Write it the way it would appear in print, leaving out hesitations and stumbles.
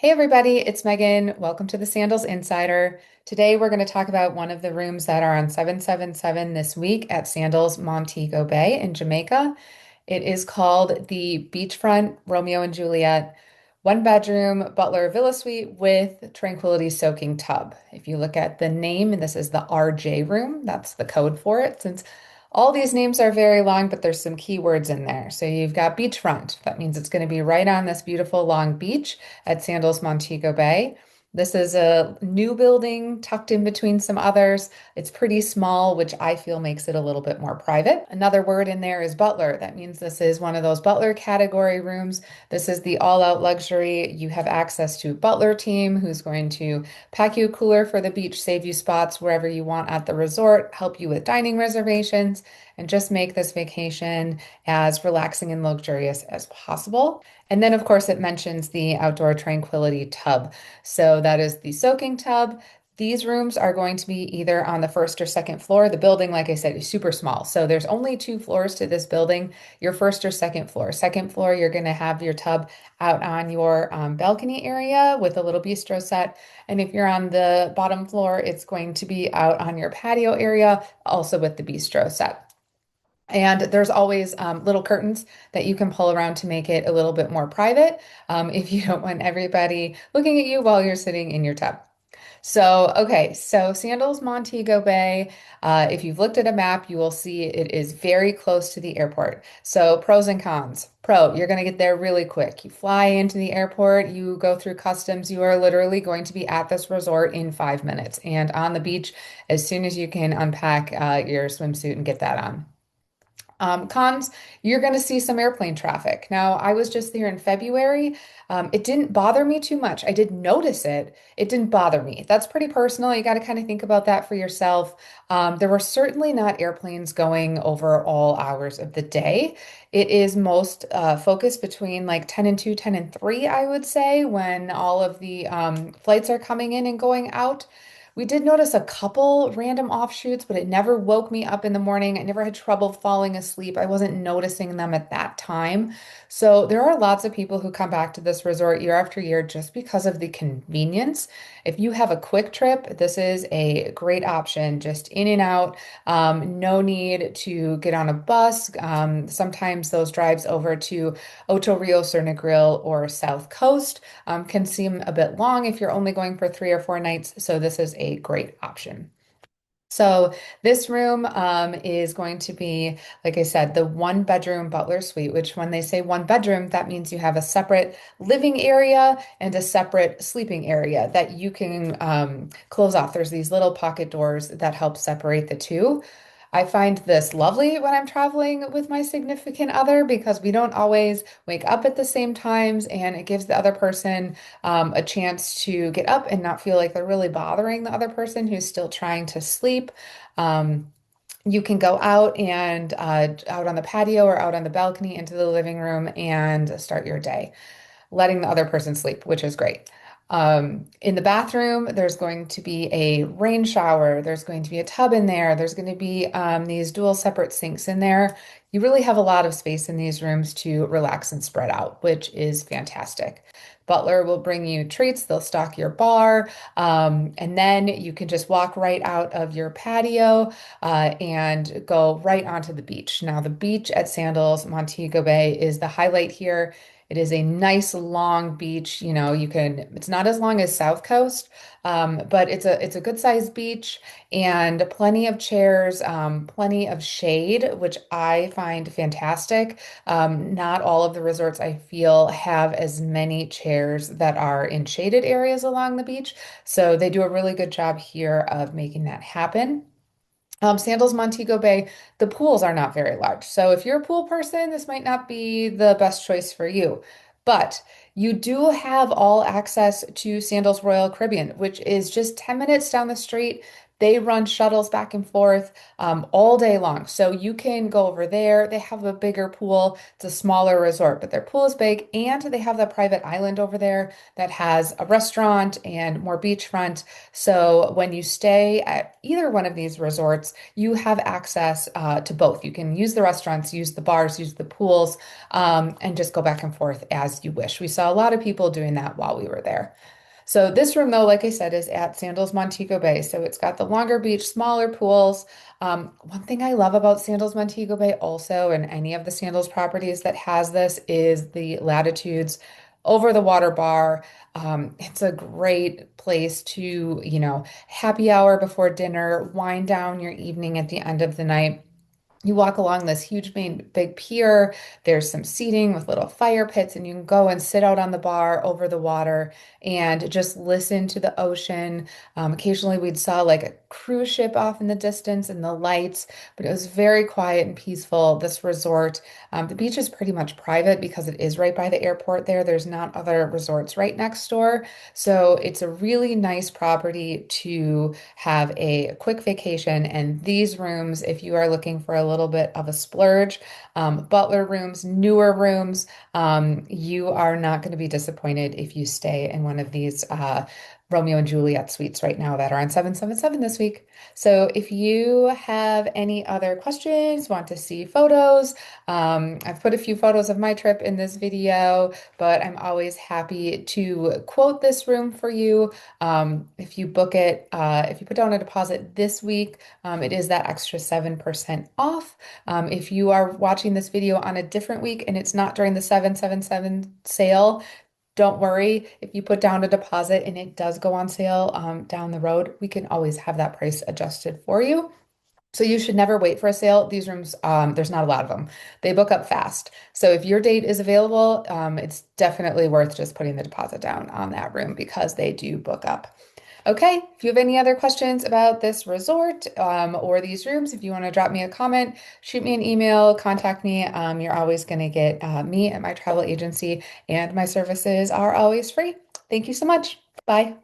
Hey everybody, it's Megan. Welcome to the Sandals Insider. Today we're going to talk about one of the rooms that are on 777 this week at Sandals Montego Bay in Jamaica. It is called the Beachfront Romeo and Juliet one bedroom Butler Villa Suite with Tranquility Soaking Tub. If you look at the name, and this is the RJ room, that's the code for it, since all these names are very long, but there's some keywords in there. So you've got beachfront. That means it's going to be right on this beautiful long beach at Sandals Montego Bay. This is a new building tucked in between some others. It's pretty small, which I feel makes it a little bit more private. Another word in there is Butler. That means this is one of those Butler category rooms. This is the all-out luxury. You have access to a Butler team who's going to pack you a cooler for the beach, save you spots wherever you want at the resort, help you with dining reservations, and just make this vacation as relaxing and luxurious as possible. And then, of course, it mentions the Outdoor Tranquility Tub. So that is the soaking tub. These rooms are going to be either on the first or second floor. The building, like I said, is super small. So there's only two floors to this building, your first or second floor. Second floor, you're going to have your tub out on your balcony area with a little bistro set. And if you're on the bottom floor, it's going to be out on your patio area, also with the bistro set. And there's always little curtains that you can pull around to make it a little bit more private if you don't want everybody looking at you while you're sitting in your tub. So, okay, so Sandals Montego Bay, if you've looked at a map, you will see it is very close to the airport. So, pros and cons. Pro, you're going to get there really quick. You fly into the airport, you go through customs, you are literally going to be at this resort in 5 minutes and on the beach as soon as you can unpack your swimsuit and get that on. Cons, you're going to see some airplane traffic. Now, I was just there in February. It didn't bother me too much. I did notice it. It didn't bother me. That's pretty personal. You got to kind of think about that for yourself. There were certainly not airplanes going over all hours of the day. It is most focused between like 10 and 2, 10 and 3, I would say, when all of the flights are coming in and going out. We did notice a couple random offshoots, but it never woke me up in the morning. I never had trouble falling asleep. I wasn't noticing them at that time. So there are lots of people who come back to this resort year after year just because of the convenience. If you have a quick trip, this is a great option, just in and out. No need to get on a bus. Sometimes those drives over to Ocho Rios or Negril or South Coast can seem a bit long if you're only going for 3 or 4 nights. So this is a great option. So this room is going to be, like I said, the one bedroom Butler suite, which when they say one bedroom, that means you have a separate living area and a separate sleeping area that you can close off. There's these little pocket doors that help separate the two. I find this lovely when I'm traveling with my significant other because we don't always wake up at the same times, and it gives the other person a chance to get up and not feel like they're really bothering the other person who's still trying to sleep. You can go out and out on the patio or out on the balcony into the living room and start your day, letting the other person sleep, which is great. In the bathroom, there's going to be a rain shower. There's going to be a tub in there. There's going to be these dual separate sinks in there. You really have a lot of space in these rooms to relax and spread out, which is fantastic. Butler will bring you treats. They'll stock your bar, and then you can just walk right out of your patio and go right onto the beach. Now, the beach at Sandals Montego Bay is the highlight here. It is a nice long beach. You know, it's not as long as South Coast, but it's a good sized beach and plenty of chairs, plenty of shade, which I find fantastic. Not all of the resorts I feel have as many chairs that are in shaded areas along the beach. So they do a really good job here of making that happen. Sandals Montego Bay, the pools are not very large. So if you're a pool person, this might not be the best choice for you. But you do have all access to Sandals Royal Caribbean, which is just 10 minutes down the street. They run shuttles back and forth all day long. So you can go over there. They have a bigger pool. It's a smaller resort, but their pool is big. And they have the private island over there that has a restaurant and more beachfront. So when you stay at either one of these resorts, you have access to both. You can use the restaurants, use the bars, use the pools, and just go back and forth as you wish. We saw a lot of people doing that while we were there. So this room, though, like I said, is at Sandals Montego Bay. So it's got the longer beach, smaller pools. One thing I love about Sandals Montego Bay also, and any of the Sandals properties that has this, is the latitudes over the water bar. It's a great place to, happy hour before dinner, wind down your evening at the end of the night. You walk along this huge main big pier. There's some seating with little fire pits, and you can go and sit out on the bar over the water and just listen to the ocean. Occasionally, we'd saw like a cruise ship off in the distance and the lights, but it was very quiet and peaceful. This resort, the beach is pretty much private because it is right by the airport there. There's not other resorts right next door. So it's a really nice property to have a quick vacation. And these rooms, if you are looking for a little bit of a splurge, Butler rooms, newer rooms, you are not going to be disappointed if you stay in one of these Romeo and Juliet suites right now that are on 777 this week. So if you have any other questions, want to see photos, I've put a few photos of my trip in this video, but I'm always happy to quote this room for you. If you book it, if you put down a deposit this week, it is that extra 7% off. If you are watching this video on a different week and it's not during the 777 sale, don't worry. If you put down a deposit and it does go on sale down the road, we can always have that price adjusted for you. So you should never wait for a sale. These rooms, there's not a lot of them. They book up fast. So if your date is available, it's definitely worth just putting the deposit down on that room because they do book up. Okay, if you have any other questions about this resort or these rooms, if you want to drop me a comment, shoot me an email, contact me. You're always going to get me at my travel agency, and my services are always free. Thank you so much. Bye.